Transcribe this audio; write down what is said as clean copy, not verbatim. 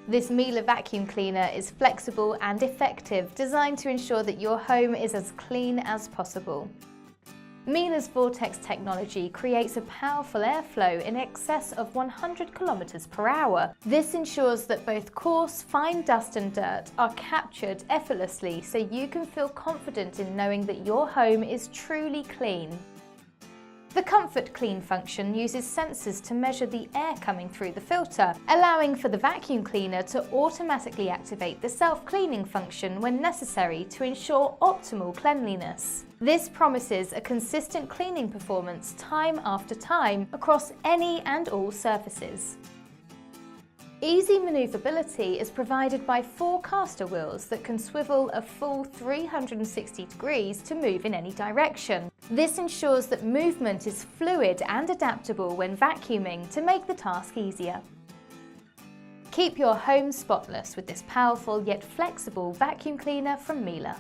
This Miele vacuum cleaner is flexible and effective, designed to ensure that your home is as clean as possible. Miele's vortex technology creates a powerful airflow in excess of 100 kilometers per hour. This ensures that both coarse, fine dust and dirt are captured effortlessly, so you can feel confident in knowing that your home is truly clean. The Comfort Clean function uses sensors to measure the air coming through the filter, allowing for the vacuum cleaner to automatically activate the self-cleaning function when necessary to ensure optimal cleanliness. This promises a consistent cleaning performance time after time across any and all surfaces. Easy manoeuvrability is provided by 4 castor wheels that can swivel a full 360 degrees to move in any direction. This ensures that movement is fluid and adaptable when vacuuming to make the task easier. Keep your home spotless with this powerful yet flexible vacuum cleaner from Miele.